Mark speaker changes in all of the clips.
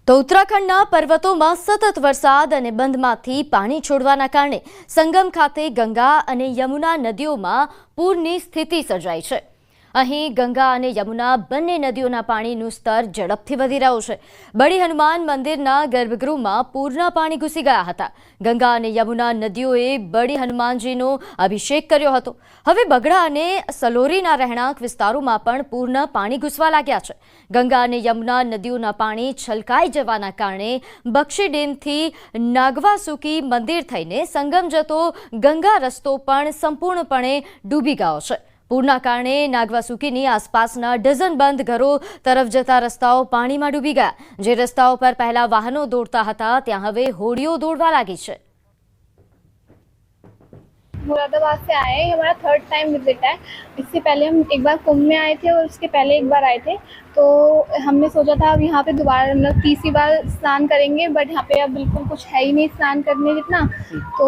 Speaker 1: તો ઉત્તરાખંડના પર્વતોમાં સતત વરસાદ અને બંધમાંથી પાણી છોડવાના કારણે સંગમ ખાતે ગંગા અને યમુના નદીઓમાં પૂરની સ્થિતિ સર્જાઈ છે। અહીં ગંગા અને યમુના બંને નદીઓના પાણીનું સ્તર ઝડપથી વધી રહ્યું છે। બડી હનુમાન મંદિરના ગર્ભગૃહમાં પૂરના પાણી ઘૂસી ગયા હતા। ગંગા અને યમુના નદીઓએ બડી હનુમાનજીનો અભિષેક કર્યો હતો। હવે બગડા અને સલોરીના રહેણાંક વિસ્તારોમાં પણ પૂરના પાણી ઘૂસવા લાગ્યા છે। ગંગા અને યમુના નદીઓના પાણી છલકાઈ જવાના કારણે બક્ષી ડેમથી નાગવાસુકી મંદિર થઈને સંગમ જતો ગંગા રસ્તો પણ સંપૂર્ણપણે ડૂબી ગયો છે। પૂરના કારણે નાગવાસુકીની આસપાસના ડઝન બંધ ઘરો તરફ જતા રસ્તાઓ પાણીમાં ડૂબી ગયા। જે રસ્તાઓ પર પહેલા વાહનો દોડતા હતા ત્યાં હવે હોડીઓ દોડવા લાગી છે।
Speaker 2: मुरादाबाद से आए हैं, हमारा 3rd टाइम विजिट है। इससे पहले हम एक बार कुंभ में आए थे और उसके पहले एक बार आए थे, तो हमने सोचा था अब यहाँ पे दोबारा मतलब तीसरी बार स्नान करेंगे, बट यहाँ पे अब बिल्कुल कुछ है ही नहीं स्नान करने जितना, तो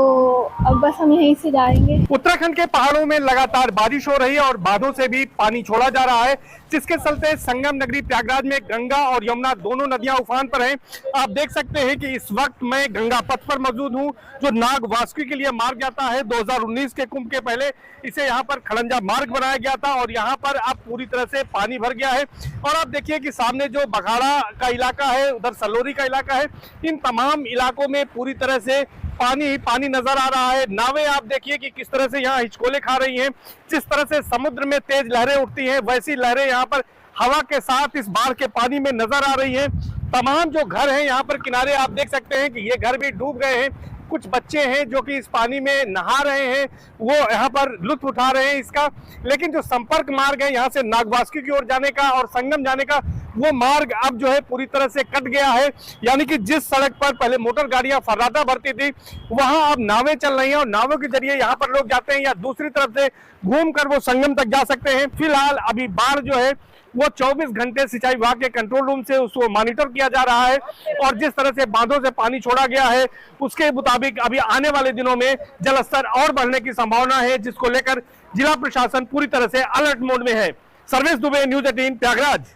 Speaker 2: अब बस हम यहीं से जाएंगे।
Speaker 3: उत्तराखंड के पहाड़ों में लगातार बारिश हो रही है और बांधों से भी पानी छोड़ा जा रहा है, जिसके चलते संगम नगरी प्रयागराज में गंगा और यमुना दोनों नदियां उफान पर हैं। आप देख सकते हैं कि इस वक्त मैं गंगा पथ पर मौजूद हूं, जो नाग वासुकी के लिए मार्ग जाता है। 2019 के कुंभ के पहले इसे यहाँ पर खड़ंजा मार्ग बनाया गया था और यहाँ पर अब पूरी तरह से पानी भर गया है। और आप देखिए कि सामने जो बघाड़ा का इलाका है, उधर सलोरी का इलाका है, इन तमाम इलाकों में पूरी तरह से पानी ही पानी नजर आ रहा है। नावें आप देखिए कि किस तरह से यहाँ हिचकोले खा रही हैं। जिस तरह से समुद्र में तेज लहरें उठती हैं, वैसी लहरें यहाँ पर हवा के साथ इस बाढ़ के पानी में नजर आ रही हैं। तमाम जो घर हैं यहाँ पर किनारे आप देख सकते हैं कि ये घर भी डूब गए हैं। कुछ बच्चे हैं जो कि इस पानी में नहा रहे हैं, वो यहाँ पर लुत्फ उठा रहे हैं इसका। लेकिन जो संपर्क मार्ग है यहाँ से नागवासुकी की ओर जाने का और संगम जाने का, वो मार्ग अब जो है पूरी तरह से कट गया है। यानी कि जिस सड़क पर पहले मोटर गाड़ियां फर्राटा भरती थी, वहां अब नावें चल रही हैं और नावों के जरिए यहाँ पर लोग जाते हैं या दूसरी तरफ से घूम कर वो संगम तक जा सकते हैं। फिलहाल अभी बाढ़ जो है वो 24 घंटे सिंचाई विभाग के कंट्रोल रूम से उसको मॉनिटर किया जा रहा है और जिस तरह से बांधों से पानी छोड़ा गया है उसके मुताबिक अभी आने वाले दिनों में जल स्तर और बढ़ने की संभावना है, जिसको लेकर जिला प्रशासन पूरी तरह से अलर्ट मोड में है। सर्वेश दुबे, न्यूज़ 18 प्रयागराज।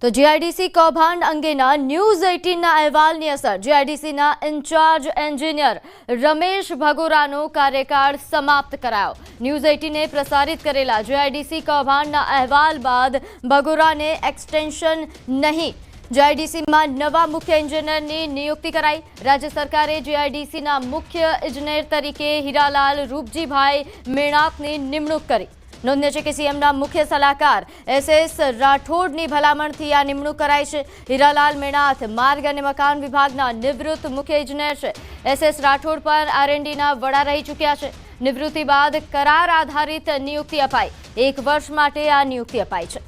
Speaker 1: तो जीआईडीसी कौभांड अंगेना न्यूज़ 18 अहेवालनी असर जीआईडीसीना इंचार्ज एंजीनियर रमेश भगोरानो कार्यकाल समाप्त करायो। न्यूज़ 18 प्रसारित करेला जीआईडीसी कौभांडना अहेवाल बाद भगोराने एक्सटेंशन नहीं, जीआईडीसी में नवा मुख्य इंजीनियरनी नियुक्ति कराई। राज्य सरकारे जीआईडीसीना मुख्य इंजीनियर तरीके हीरालाल रूपजीभाई मेणातनी निमणूक करी। नोंधनीय છે કે સીએમના મુખ્ય સલાહકાર એસએસ રાઠોડની ભલામણથી આ નિમણૂક કરાઈ છે। હીરાલાલ મેણાથ માર્ગ અને મકાન વિભાગના નિવૃત્ત મુખ્ય ઇજનેર છે। એસએસ રાઠોડ પર આરએનડીના વડા રહી ચૂક્યા છે। નિવૃત્તિ બાદ કરાર આધારિત નિયુક્તિ અપાઈ। 1 વર્ષ માટે આ નિયુક્તિ અપાઈ છે।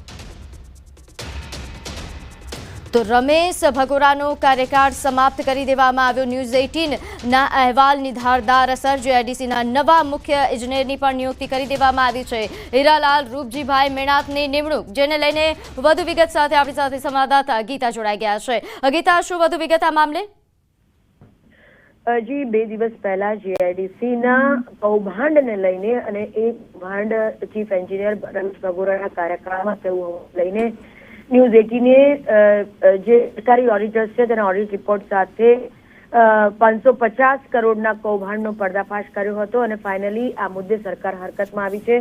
Speaker 1: तो रमेश भगोरानो कार्यकाल समाप्त કરી દેવામાં આવ્યો। ન્યૂઝ 18ના અહેવાલની ધારદાર અસર જીઆઈડીસીના નવા મુખ્ય ઇજનેરની પણ નિયુક્તિ કરી દેવામાં આવી છે। હીરાલાલ રૂપજીભાઈ મેણાતની નિમણૂક, જેને લઈને વધુ વિગત સાથે આપણી સાથે સંવાદદાતા ગીતા જોડાઈ ગયા છે। ગીતા, શું વધુ વિગત આ મામલે?
Speaker 4: जी 2 દિવસ પહેલા જીઆઈડીસીના કૌભાંડને લઈને અને એ કૌભાંડ ચીફ એન્જિનિયર રમેશ ભગોરાના કાર્યકાળમાં થયું લઈને ન્યૂઝ 18 જે સરકારી ઓડિટર્સ છે તેના ઓડિટ રિપોર્ટ સાથે 550 કરોડના કૌભાંડનો પર્દાફાશ કર્યો હતો અને ફાઇનલી આ મુદ્દે સરકાર હરકતમાં આવી છે।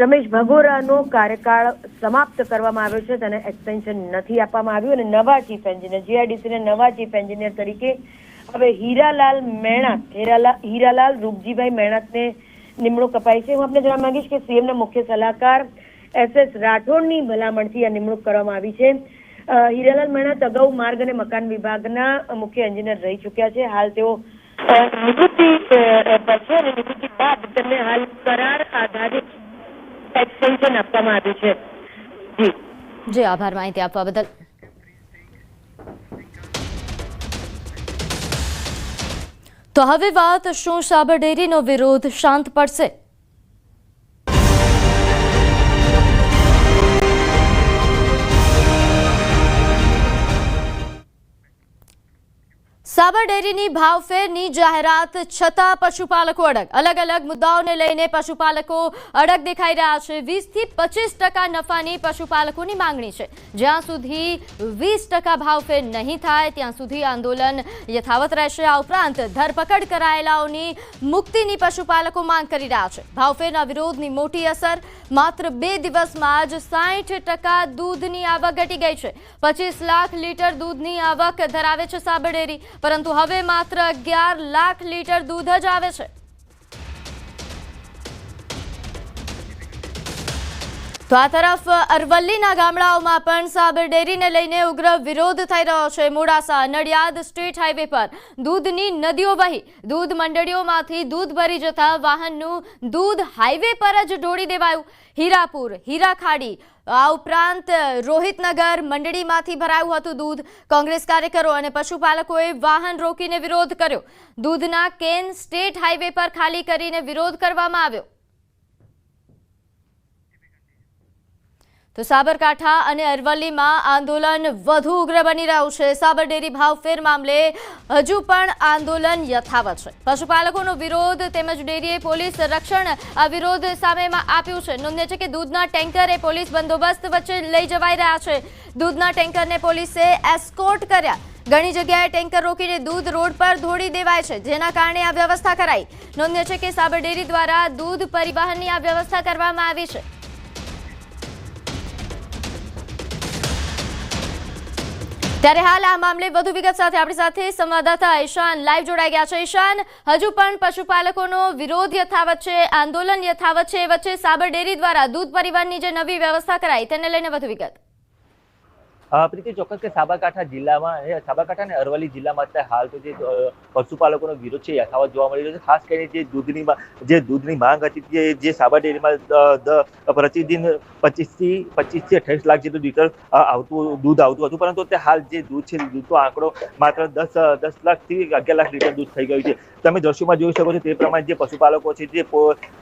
Speaker 4: રમેશ ભગોરાનો કાર્યકાળ સમાપ્ત કરવામાં આવ્યો છે, તેને એક્સટેન્શન નથી આપવામાં આવ્યું અને નવા ચીફ એન્જિનિયર જીઆઈડીસીના નવા ચીફ એન્જિનિયર તરીકે હવે હીરાલાલ રૂપજીભાઈ મેણાતને નિમણૂક અપાઈ છે। હું આપને જણાવવા માંગીશ કે સીએમના મુખ્ય સલાહકાર એસએસ રાઠોડની ભલામણથી આ નિમણૂક કરવામાં આવી છે। હીરાલાલ મેણાત અગાઉ માર્ગ અને મકાન વિભાગના મુખ્ય એન્જિનિયર રહી ચૂક્યા છે। હાલ તેઓ નિવૃત્તિ પર છે અને નિવૃત્તિ બાદ તેમને હાલ કરાર આધારિત એક્સટેન્શન આપવામાં આવ્યું છે।
Speaker 1: જી આભાર માહિતી આપવા બદલ। તો હવે વાત શું સાબરડેરીનો વિરોધ શાંત પડશે? સાબર ડેરીની ભાવફેરની જાહેરાત છતાં પશુપાલકો અલગ અલગ મુદ્દાઓને લઈને પશુપાલકો અડગ દેખાઈ રહ્યા છે। 20 થી 25% નફાની પશુપાલકોની માંગણી છે। જ્યાં સુધી 20% ભાવફેર નહીં થાય ત્યાં સુધી આંદોલન યથાવત રહેશે। આ ઉપરાંત ધરપકડ કરાયેલાઓની મુક્તિની પશુપાલકો માંગ કરી રહ્યા છે। ભાવફેરના વિરોધની મોટી અસર, માત્ર 2 દિવસમાં જ 60% દૂધની આવક ઘટી ગઈ છે। 25 લાખ લીટર દૂધની આવક ધરાવે છે સાબર ડેરી, પરંતુ હવે માત્ર 11 લાખ લીટર દૂધ જ આવે છે। તો આ તરફ અરવલ્લીના ગામડાઓમાં પણ સાબર ડેરીને લઈને ઉગ્ર વિરોધ થઈ રહ્યો છે। મોડાસા નડિયાદ સ્ટેટ હાઈવે પર દૂધની નદીઓ વહી દૂધ મંડળીઓમાંથી દૂધ ભરી જતા વાહનનું દૂધ હાઈવે પર જ ઢોળી દેવાયું। હીરાપુર, હીરાખાડી, આ ઉપરાંત રોહિતનગર મંડળીમાંથી ભરાયું હતું દૂધ। કોંગ્રેસ કાર્યકરો અને પશુપાલકોએ વાહન રોકીને વિરોધ કર્યો। દૂધના કેન સ્ટેટ હાઈવે પર ખાલી કરીને વિરોધ કરવામાં આવ્યો। તો સાબરકાંઠા અને અરવલ્લીમાં આંદોલન વધુ ઉગ્ર બની રહ્યું છે। સાબર ડેરી ભાવફેર મામલે હજુ પણ આંદોલન યથાવત છે। પશુપાલકોનો વિરોધ તેમજ ડેરીએ પોલીસ રક્ષણ આ વિરોધ સામે આપ્યું છે। નોંધનીય છે કે દૂધના ટેન્કરે પોલીસ બંદોબસ્ત વચ્ચે લઈ જવાઈ રહ્યા છે। દૂધના ટેન્કરને પોલીસે એસ્કોર્ટ કર્યા। ઘણી જગ્યાએ ટેન્કર રોકીને દૂધ રોડ પર ઢોળી દેવાય છે, જેના કારણે આ વ્યવસ્થા કરાઈ। નોંધનીય છે કે સાબર ડેરી દ્વારા દૂધ પરિવહનની આ વ્યવસ્થા કરવામાં આવી છે। ત્યારે હાલ આ મામલે વધુ વિગત સાથે આપણી સાથે સંવાદદાતા ઈશાન લાઈવ જોડાઈ ગયા છે। ઈશાન, હજુ પણ પશુપાલકોનો વિરોધ યથાવત છે, આંદોલન યથાવત છે, વચ્ચે સાબર ડેરી દ્વારા દૂધ પરિવહનની જે નવી વ્યવસ્થા કરાઈ તેને લઈને વધુ વિગત।
Speaker 5: પ્રીતિ, ચોક્કસ કે સાબરકાંઠા જિલ્લામાં સાબરકાંઠા અને અરવલ્લી જિલ્લામાં અત્યારે હાલ તો જે પશુપાલકોનો વિરોધ છે યથાવત જોવા મળી રહ્યો છે। ખાસ કરીને જે દૂધની માંગ હતી જે સાબર ડેરીમાં પ્રતિદિન 25 થી 28 લાખ જેટલું લીટર દૂધ આવતું હતું, પરંતુ અત્યારે હાલ જે દૂધ છે દૂધનો આંકડો માત્ર 10 લાખ થી 11 લાખ લીટર દૂધ થઈ ગયું છે। તમે દ્રશ્યોમાં જોઈ શકો છો તે પ્રમાણે જે પશુપાલકો છે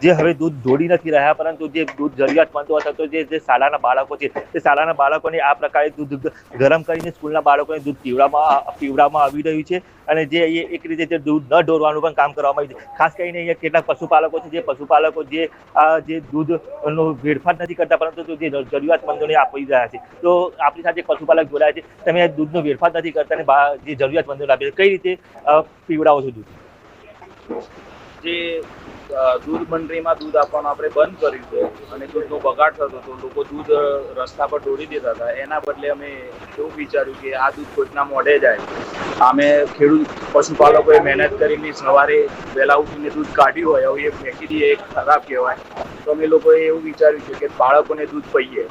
Speaker 5: જે હવે દૂધ ઢોળી નથી રહ્યા, પરંતુ જે દૂધ જરૂરિયાતમંદો હતા તો જે શાળાના બાળકો છે તે શાળાના બાળકોને આ પ્રકારે દૂધ ગરમ કરીને સ્કૂલના બાળકોને દૂધ પીવડાવવામાં આવી રહ્યું છે। અને જે એક રીતે જે દૂધ ન ઢોરવાનું પણ કામ કરવામાં આવ્યું છે। ખાસ કરીને અહીંયા કેટલાક પશુપાલકો છે જે દૂધનો વેડફાટ નથી કરતા, પરંતુ જે જરૂરિયાતમંદોને આપી રહ્યા છે। તો આપણી સાથે પશુપાલક જોડાયા છે, તમે દૂધનો વેડફાટ નથી કરતા અને જે જરૂરિયાતમંદોને આપી કઈ રીતે પીવડાવો છો દૂધ?
Speaker 6: જે દૂધ મંડળીમાં દૂધ આપવાનું આપણે બંધ કર્યું છે અને દૂધનો બગાડ થતો હતો, લોકો દૂધ રસ્તા પર ઢોળી દેતા હતા, એના બદલે અમે એવું વિચાર્યું કે આ દૂધ કોઈકના મોઢે જાય। અમે પશુપાલકોએ મહેનત કરીને સવારે વહેલા ઉઠીને દૂધ કાઢ્યું હોય, હવે એ ફેંકી દઈએ એ ખરાબ કહેવાય। તો અમે લોકોએ એવું વિચાર્યું છે કે બાળકોને દૂધ પીએ,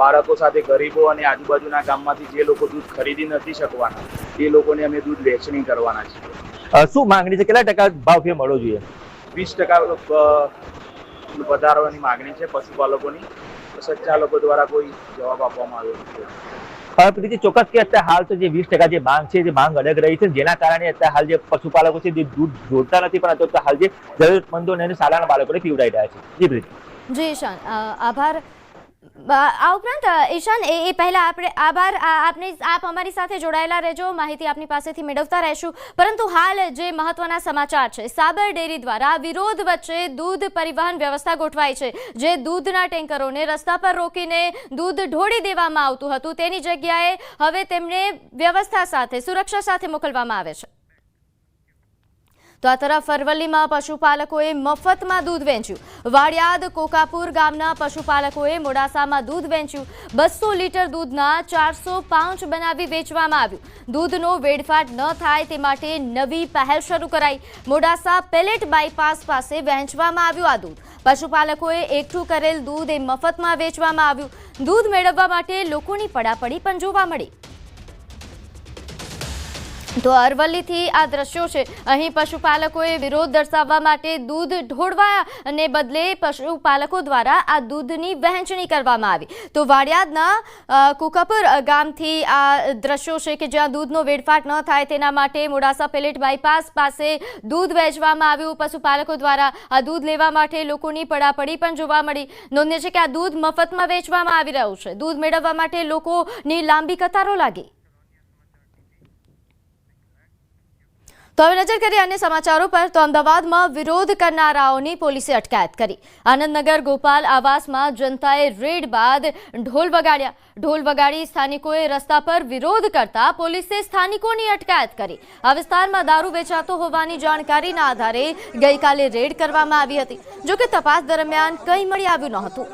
Speaker 6: બાળકો સાથે ગરીબો અને આજુબાજુના ગામમાંથી જે લોકો દૂધ ખરીદી નથી શકવાના એ લોકોને અમે દૂધ વેચણી કરવાના છીએ।
Speaker 5: શું માંગણી છે, કેટલા ટકા ભાવ મળવો જોઈએ?
Speaker 6: 20% વધારવાની માંગણી છે પશુપાલકોની। સંચાલકો દ્વારા કોઈ જવાબ આપવામાં આવ્યો નથી।
Speaker 5: પ્રીતિ, ચોક્કસ કે અત્યારે હાલ તો જે 20% જે માંગ છે, જે માંગ અડગ રહી છે, જેના કારણે અત્યારે હાલ જે પશુપાલકો છે જે દૂધ જોડતા નથી, પણ અત્યારે હાલ જે જરૂરતમંદોને અને શાળાના બાળકોને પીવડાવી રહ્યા છે। જી પ્રીતિ।
Speaker 1: જી ઈશાન, આભાર। આ ઉપરાંત ઈશાન, એ પહેલા આપણે આભાર, આપ અમારી સાથે જોડાયેલા રહેજો, માહિતી આપની પાસેથી મેળવતા રહેશું। પરંતુ હાલ જે મહત્વના સમાચાર છે, સાબર ડેરી દ્વારા વિરોધ વચ્ચે દૂધ પરિવહન વ્યવસ્થા ગોઠવાઈ છે। જે દૂધના ટેન્કરોને રસ્તા પર રોકીને દૂધ ઢોળી દેવામાં આવતું હતું તેની જગ્યાએ હવે તેમને વ્યવસ્થા સાથે, સુરક્ષા સાથે મોકલવામાં આવે છે। તો આ તરફ અરવલ્લીમાં પશુપાલકોએ મફતમાં દૂધ વેચ્યું। વાડિયાદ કોકાપુર ગામના પશુપાલકોએ મોડાસામાં દૂધ વેચ્યું। 200 લીટર દૂધના 400 પાઉચ બનાવી વેચવામાં આવ્યું। દૂધનો વેડફાટ ન થાય તે માટે નવી પહેલ શરૂ કરાઈ। મોડાસા પેલેટ બાયપાસ પાસે વહેંચવામાં આવ્યું આ દૂધ। પશુપાલકોએ એકઠું કરેલ દૂધ એ મફતમાં વેચવામાં આવ્યું। દૂધ મેળવવા માટે લોકોની પડાપડી પણ જોવા મળી। તો અરવલ્લીથી આ દ્રશ્યો છે। અહીં પશુપાલકોએ વિરોધ દર્શાવવા માટે દૂધ ઢોળવાને બદલે પશુપાલકો દ્વારા આ દૂધની વહેંચણી કરવામાં આવી। તો વાડિયાદના કુકાપુર ગામથી આ દ્રશ્યો છે કે જ્યાં દૂધનો વેડફાટ ન થાય તેના માટે મોડાસા પેલેટ બાયપાસ પાસે દૂધ વેચવામાં આવ્યું। પશુપાલકો દ્વારા આ દૂધ લેવા માટે લોકોની પડાપડી પણ જોવા મળી। નોંધનીય છે કે આ દૂધ મફતમાં વેચવામાં આવી રહ્યું છે। દૂધ મેળવવા માટે લોકોની લાંબી કતારો લાગી। તો હવે નજર કરીએ અન્ય સમાચારો પર. તો અમદાવાદમાં વિરોધ કરનારાઓની પોલીસે અટકાયત કરી. આનંદનગર ગોપાલ આવાસમાં જનતાએ રેડ બાદ ઢોલ વગાડ્યા. ઢોલ વગાડી સ્થાનિકોએ રસ્તા પર વિરોધ કરતા પોલીસે સ્થાનિકોની અટકાયત કરી. આ વિસ્તારમાં દારૂ વેચાતો હોવાની જાણકારીના આધારે ગઈકાલે રેડ કરવામાં આવી હતી. જોકે તપાસ દરમિયાન કંઈ મળી આવ્યું નહોતું.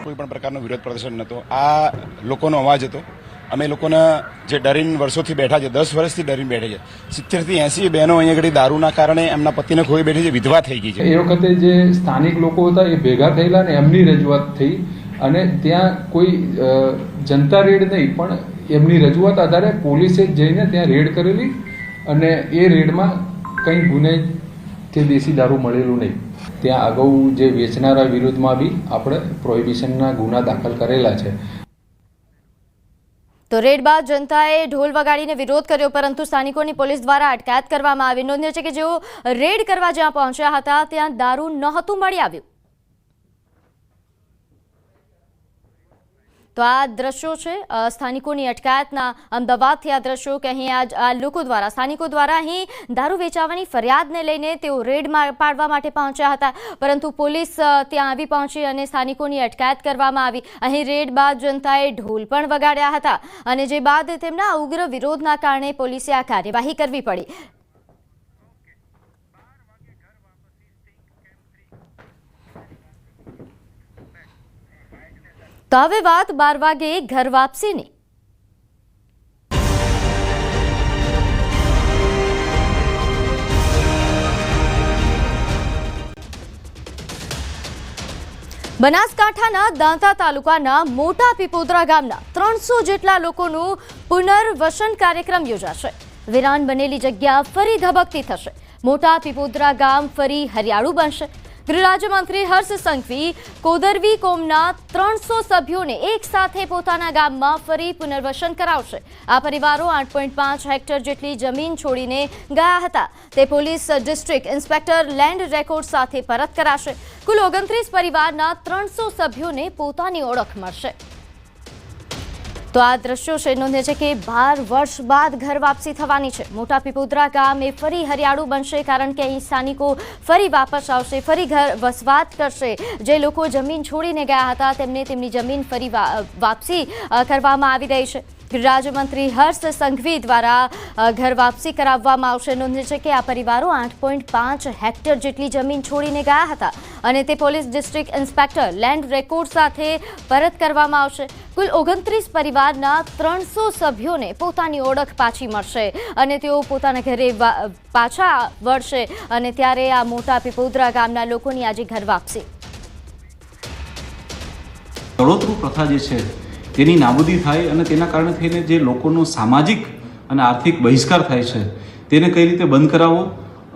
Speaker 7: કોઈ પણ પ્રકારનો વિરોધ પ્રદર્શન નહોતો. આ લોકોનો અવાજ હતો. અમે લોકોને જે ડરીને વર્ષોથી બેઠા છે, 10 વર્ષથી ડરીને બેઠા છે, 70 થી 80 બહેનો અહીંયા આગળ દારૂના કારણે એમના પતિને ખોઈ બેઠી છે, વિધવા થઈ ગઈ છે.
Speaker 8: એ વખતે જે સ્થાનિક લોકો હતા એ ભેગા થયેલા ને એમની રજૂઆત થઈ અને ત્યાં કોઈ જનતા રેડ નહીં પણ એમની રજૂઆત આધારે પોલીસે જઈને ત્યાં રેડ કરેલી અને એ રેડમાં કંઈ ગુને કે દેશી દારૂ મળેલું નહીં. ત્યાં અગાઉ જે વેચનારા વિરુદ્ધમાં બી આપણે પ્રોહિબિશનના ગુના દાખલ કરેલા છે.
Speaker 1: તો રેડ બાદ જનતાએ ઢોલ વગાડીને વિરોધ કર્યો, પરંતુ સ્થાનિકોની પોલીસ દ્વારા અટકાયત કરવામાં આવી. નોંધ્ય છે કે જેઓ રેડ કરવા જ્યાં પહોંચ્યા હતા ત્યાં દારૂ નહોતું મળી આવ્યું. તો આ દ્રશ્યો છે સ્થાનિકોની અટકાયતના. અમદાવાદથી આ દ્રશ્યો કે અહીં આ લોકો દ્વારા, સ્થાનિકો દ્વારા અહીં દારૂ વેચાવાની ફરિયાદને લઈને તેઓ રેડ પાડવા માટે પહોંચ્યા હતા, પરંતુ પોલીસ ત્યાં આવી પહોંચી અને સ્થાનિકોની અટકાયત કરવામાં આવી. અહીં રેડ બાદ જનતાએ ઢોલ પણ વગાડ્યા હતા અને જે બાદ તેમના ઉગ્ર વિરોધના કારણે પોલીસે આ કાર્યવાહી કરવી પડી. તો હવે વાત 12 વાગે ઘર વાપસીની. બનાસકાંઠાના દાંતા તાલુકાના મોટા પીપોદરા ગામના 300 જેટલા લોકોનું પુનર્વસન કાર્યક્રમ યોજાશે. વિરાન બનેલી જગ્યા ફરી ધબકતી થશે. મોટા પીપોદરા ગામ ફરી હરિયાળું બનશે. ગૃહ રાજ્યમંત્રી હર્ષ સંઘવી કોદરવી કોમના 300 સભ્યોને એક સાથે પોતાના ગામમાં ફરી પુનર્વસન કરાવશે. આ પરિવારો 8.5 હેક્ટર જેટલી જમીન છોડીને ગયા હતા. તે police district inspector land record સાથે પરત કરાશે. કુલ 29 પરિવારના 300 સભ્યોને પોતાની ઓળખ મળશે. તો આ દ્રશ્યો છે. નોંધે છે કે 12 વર્ષ બાદ ઘર વાપસી થવાની છે. મોટા પીપોદરા ગામ એ ફરી હરિયાળું બનશે, કારણ કે અહીં સ્થાનિકો ફરી વાપસ આવશે, ફરી ઘર વસવાટ કરશે. જે લોકો જમીન છોડીને ગયા હતા તેમને તેમની જમીન ફરી વાપસી કરવામાં આવી રહી છે. રાજ્યમંત્રી હર્ષ સંઘવી દ્વારા ઘર વાપસી કરાવવામાં આવશે. નોંધે છે કે આ પરિવારો 8.5 હેક્ટર જેટલી જમીન છોડીને ગયા હતા અને તે police district inspector land record સાથે પરત કરવામાં આવશે. કુલ 29 પરિવારના 300 સભ્યોને પોતાની ઓળખ પાછી મળશે અને તેઓ પોતાના ઘરે પાછા વળશે અને ત્યારે આ મોટા પીપોદરા ગામના લોકોની આજે ઘર વાપસી.
Speaker 9: ચડોતરું પ્રથા જે છે તેની નાબૂદી થાય અને તેના કારણે થઈને જે લોકોનો સામાજિક અને આર્થિક બહિષ્કાર થાય છે તેને કઈ રીતે બંધ કરાવવો,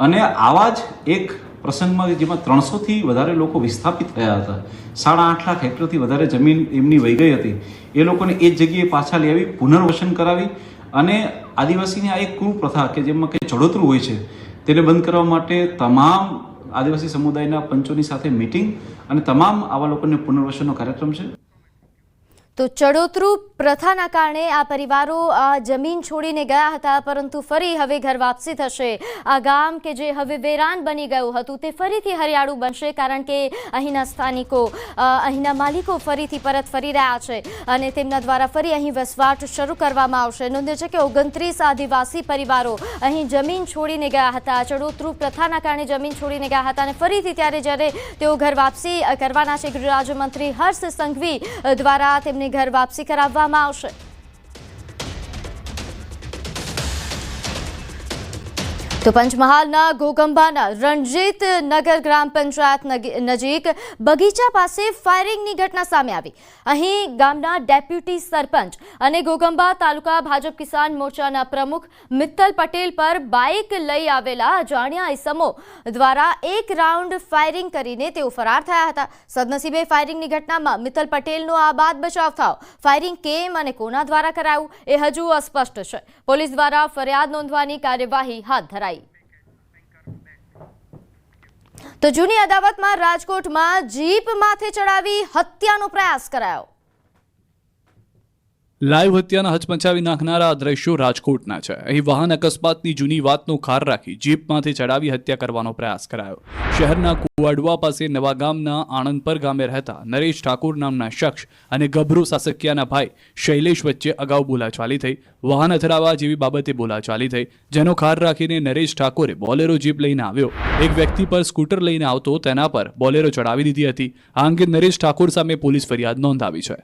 Speaker 9: અને આવા જ એક પ્રસંગમાં જેમાં 300થી વધારે લોકો વિસ્થાપિત થયા હતા, 8.5 લાખ હેક્ટરથી વધારે જમીન એમની વહી ગઈ હતી, એ લોકોને એ જ જગ્યાએ પાછા લઈ આવી, પુનર્વસન કરાવી અને આદિવાસીની આ એક કુલ પ્રથા કે જેમાં કંઈ ચડોતરું હોય છે તેને બંધ કરવા માટે તમામ આદિવાસી સમુદાયના પંચોની સાથે મીટિંગ અને તમામ આવા લોકોને પુનર્વસનનો કાર્યક્રમ છે.
Speaker 1: તો ચડોતરું પ્રથાના કારણે આ પરિવારો જમીન છોડીને ગયા હતા, પરંતુ ફરી હવે ઘર વાપસી થશે. આ ગામ કે જે હવે વેરાન બની ગયું હતું તે ફરીથી હરિયાળું બનશે, કારણ કે અહીંના સ્થાનિકો, અહીંના માલિકો ફરીથી પરત ફરી રહ્યા છે અને તેમના દ્વારા ફરી અહીં વસવાટ શરૂ કરવામાં આવશે. નોંધે છે કે 29 આદિવાસી પરિવારો અહીં જમીન છોડીને ગયા હતા. ચડોતરું પ્રથાના કારણે જમીન છોડીને ગયા હતા અને ફરીથી ત્યારે જ્યારે તેઓ ઘર વાપસી કરવાના છે, ગૃહ રાજ્યમંત્રી હર્ષ સંઘવી દ્વારા તેમને ઘર વાપસી કરાવવામાં આવશે. તો પંચમહાલના ઘોગંબાના રણજીત નગર ગ્રામ પંચાયત નજીક બગીચા પાસે ફાયરિંગની ઘટના સામે આવી. અહીં ગામના ડેપ્યુટી સરપંચ અને ઘોગંબા તાલુકા ભાજપ કિસાન મોરચાના પ્રમુખ મિત્તલ પટેલ પર બાઇક લઈ આવેલા અજાણ્યા ઇસમો દ્વારા એક રાઉન્ડ ફાયરિંગ કરીને તેઓ ફરાર થયા હતા. સદનસીબે ફાયરિંગની ઘટનામાં મિત્તલ પટેલનો આબાદ બચાવ થયો. ફાયરિંગ કેમ અને કોના દ્વારા કરાયું એ હજુ અસ્પષ્ટ છે. પોલીસ દ્વારા ફરિયાદ નોંધવાની કાર્યવાહી હાથ ધરાઈ. તો જૂની અદાવતમાં રાજકોટમાં જીપ માથે ચડાવી હત્યાનો પ્રયાસ કરાયો.
Speaker 10: લાઈવ હત્યાના હચમચાવી નાખનારા દ્રશ્યો રાજકોટના છે. અહીં વાહન અકસ્માતની જૂની વાતનો ખાર રાખી જીપમાંથી ચડાવી હત્યા કરવાનો પ્રયાસ કરાયો. શહેરના કુવાડવા પાસે નવા ગામના આણંદપર ગામે રહેતા નરેશ ઠાકોર નામના શખ્સ અને ગભરૂ સાસકિયાના ભાઈ શૈલેષ વચ્ચે અગાઉ બોલાચાલી થઈ. વાહન અથડાવા જેવી બાબતે બોલાચાલી થઈ, જેનો ખાર રાખીને નરેશ ઠાકોરે બોલેરો જીપ લઈને આવ્યો. એક વ્યક્તિ પર સ્કૂટર લઈને આવતો તેના પર બોલેરો ચડાવી દીધી હતી. આ અંગે નરેશ ઠાકોર સામે પોલીસ ફરિયાદ નોંધાવી છે.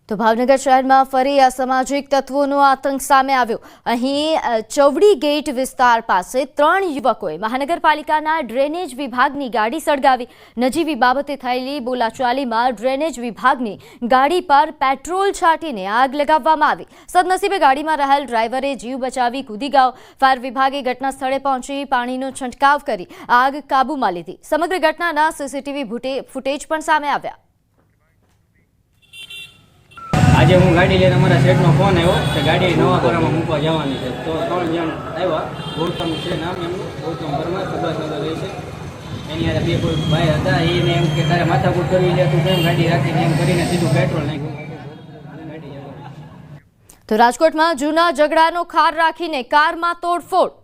Speaker 1: તો ભાવનગર શહેરમાં ફરી અસામાજિક તત્વોનો આતંક સામે આવ્યો. અહીં ચવડી ગેટ વિસ્તાર પાસે 3 યુવકોએ મહાનગરપાલિકાના ડ્રેનેજ વિભાગની ગાડી સળગાવી. નજીવી બાબતે થયેલી બોલાચાલીમાં ડ્રેનેજ વિભાગની ગાડી પર પેટ્રોલ છાંટીને આગ લગાવવામાં આવી. સદનસીબે ગાડીમાં રહેલ ડ્રાઈવરે જીવ બચાવી કૂદી ગયો. ફાયર વિભાગે ઘટના સ્થળે પહોંચી પાણીનો છંટકાવ કરી આગ કાબૂમાં લીધી. સમગ્ર ઘટનાના સીસીટીવી ફૂટેજ પણ સામે આવ્યા.
Speaker 11: આજે હું ગાડી લઈને અમારા શેઠનો ફોન આવ્યો કે ગાડી નવાપરામાં મૂકવા જવાની છે. તો 3 જણ આવ્યા. ગૌતમ છે નામ એમનું, ગૌતમ પરમાર, સુભાષનગર રહે છે. એની હારે 2 કોઈ ભાઈ હતા. એને એમ કે તારે માથાકૂટ કરવી છે, તું કેમ ગાડી રાખીને એમ કરીને સીધું પેટ્રોલ નાખ્યું.
Speaker 1: તો રાજકોટમાં જૂના ઝઘડાનો ખાર રાખીને કારમાં તોડફોડ.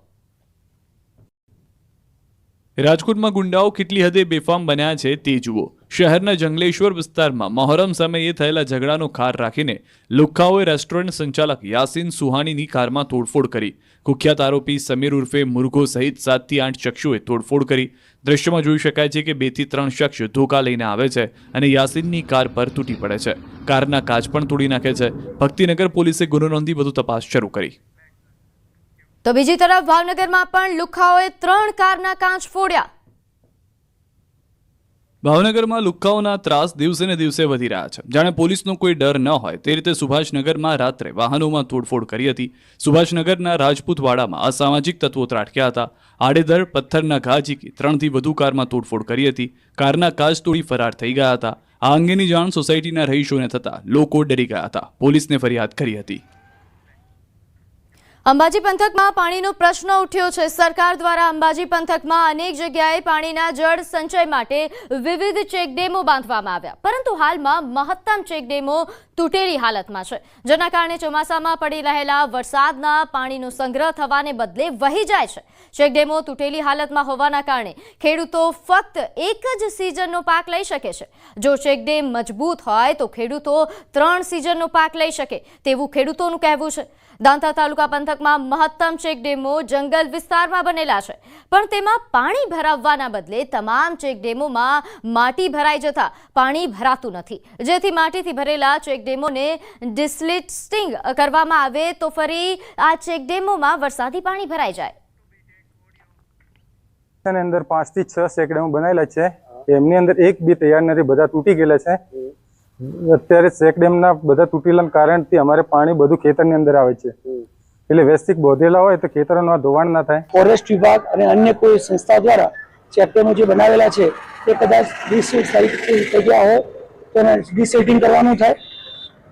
Speaker 10: રાજકોટમાં ગુંડાઓ કેટલી હદે બેફામ બન્યા છે તે જુઓ. શહેરના જંગલેશ્વર વિસ્તારમાં મહોરમ સમયે થયેલા ઝઘડાનો ખાર રાખીને લુખ્ખાઓએ રેસ્ટોરન્ટ સંચાલક યાસીન સુહાનીની કારમાં તોડફોડ કરી. કુખ્યાત આરોપી સમીર ઉર્ફે મુરઘો સહિત 7 થી 8 શખ્સોએ તોડફોડ કરી. દ્રશ્યમાં જોઈ શકાય છે કે 2 થી 3 શખ્સ ધોકા લઈને આવે છે અને યાસીનની કાર પર તૂટી પડે છે. કારના કાચ પણ તોડી નાખે છે. ભક્તિનગર પોલીસે ગુનો નોંધી વધુ તપાસ શરૂ કરી.
Speaker 1: તો બીજી તરફ ભાવનગરમાં પણ લુખ્ખાઓએ 3 કારના કાચ ફોડ્યા.
Speaker 10: ભાવનગરમાં લુખ્ખાઓના ત્રાસ દિવસે ને દિવસે વધી રહ્યા છે. જાણે પોલીસનો કોઈ ડર ન હોય તે રીતે સુભાષનગરમાં રાત્રે વાહનોમાં તોડફોડ કરી હતી. સુભાષનગરના રાજપૂતવાડામાં અસામાજિક તત્વો ત્રાટક્યા હતા. આડેધડ પથ્થરના ઘા ઝીકી 3 થી વધુ કારમાં તોડફોડ કરી હતી. કારના કાચ તોડી ફરાર થઈ ગયા હતા. આ અંગેની જાણ સોસાયટીના રહીશોને થતા લોકો ડરી ગયા હતા. પોલીસને ફરિયાદ કરી હતી.
Speaker 1: અંબાજી પંથકમાં પાણીનો પ્રશ્ન ઉઠ્યો છે. સરકાર દ્વારા અંબાજી પંથકમાં અનેક જગ્યાએ પાણીના જળ સંચય માટે વિવિધ ચેકડેમો બાંધવામાં આવ્યા, પરંતુ હાલમાં મહત્તમ ચેકડેમો તૂટેલી હાલતમાં છે, જેના કારણે ચોમાસામાં પડી રહેલા વરસાદના પાણીનો સંગ્રહ થવાને બદલે વહી જાય છે. ચેકડેમો તૂટેલી હાલતમાં હોવાના કારણે ખેડૂતો ફક્ત એક જ સિઝનનો પાક લઈ શકે છે. જો ચેકડેમ મજબૂત હોય તો ખેડૂતો 3 સિઝનનો પાક લઈ શકે તેવું ખેડૂતોનું કહેવું છે. દાંતા તાલુકા પંથકમાં મહત્તમ ચેકડેમો જંગલ વિસ્તારમાં બનેલા છે, પણ તેમાં પાણી ભરાવવાના બદલે તમામ ચેકડેમોમાં માટી ભરાઈ જતા પાણી ભરાતું નથી, જેથી માટીથી ભરેલા ચેકડેમોને ડિસલિસ્ટિંગ કરવામાં આવે તો ફરી આ ચેકડેમોમાં વરસાદી પાણી ભરાઈ જાય.
Speaker 12: અંદર 5 થી 6 ચેકડેમો બનાવેલા છે. એમની અંદર એક બી તૈયાર નથી, બધા તૂટી ગયેલા છે. અત્યારે ચેકડેમના બધા તૂટેલાના કારણથી અમારે પાણી બધું ખેતરની અંદર આવે છે, એટલે વ્યવસ્થિત બોધેલા હોય તો ખેતરોમાં ધોવાણ ના થાય.
Speaker 13: ફોરેસ્ટ વિભાગ અને અન્ય કોઈ સંસ્થા દ્વારા ચેકડેમો જે બનાવેલા છે તે કદાચ ડિસેટ થઈ ગયા હોય તો એને ડિસેટિંગ કરવાનું થાય.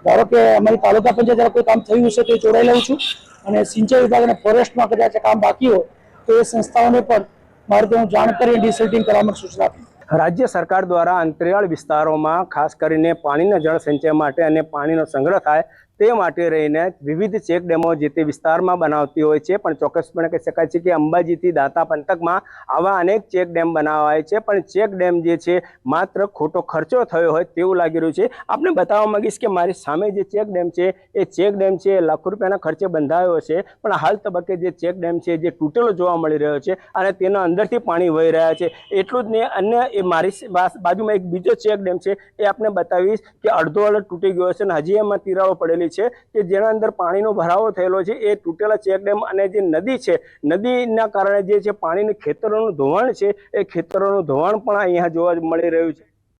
Speaker 13: ધારો કે અમારી તાલુકા પંચાયત દ્વારા કોઈ કામ થયું હશે તો જોડાઈ લઉં છું, અને સિંચાઈ વિભાગ અને ફોરેસ્ટમાં કદાચ કામ બાકી હોય તો એ સંસ્થાઓને પણ મારે તો હું જાણ કરી ડિસેટિંગ કરવામાં સૂચના આપી.
Speaker 14: રાજ્ય સરકાર દ્વારા અંતરિયાળ વિસ્તારોમાં ખાસ કરીને પાણીના જળ સંચય માટે અને પાણીનો સંગ્રહ થાય તે માટે રહીને વિવિધ ચેકડેમો જે તે વિસ્તારમાં બનાવતી હોય છે, પણ ચોક્કસપણે કહી શકાય છે કે અંબાજીથી દાંતા પંથકમાં આવા અનેક ચેકડેમ બનાવાય છે, પણ ચેકડેમ જે છે માત્ર ખોટો ખર્ચો થયો હોય તેવું લાગી રહ્યું છે. આપને બતાવવા માંગીશ કે મારી સામે જે ચેકડેમ છે એ ચેકડેમ છે લાખો રૂપિયાના ખર્ચે બંધાયો છે, પણ હાલ તબક્કે જે ચેકડેમ છે જે તૂટેલો જોવા મળી રહ્યો છે અને તેના અંદરથી પાણી વહી રહ્યા છે. એટલું જ નહીં, અન્ય એ મારી બાજુમાં એક બીજો ચેક ડેમ છે એ આપને બતાવીશ કે અડધો તૂટી ગયો છે અને હજી એમાં તિરાડો પડેલી છે કે જેના અંદર પાણીનો ભરાવો થયેલો છે। એ તૂટેલા ચેક ડેમ અને જે નદી છે, નદીના કારણે જે છે પાણીનું ખેતરોનું ધોવાણ છે, એ ખેતરોનું ધોવાણ પણ અહીંયા જોવા મળી રહ્યું છે।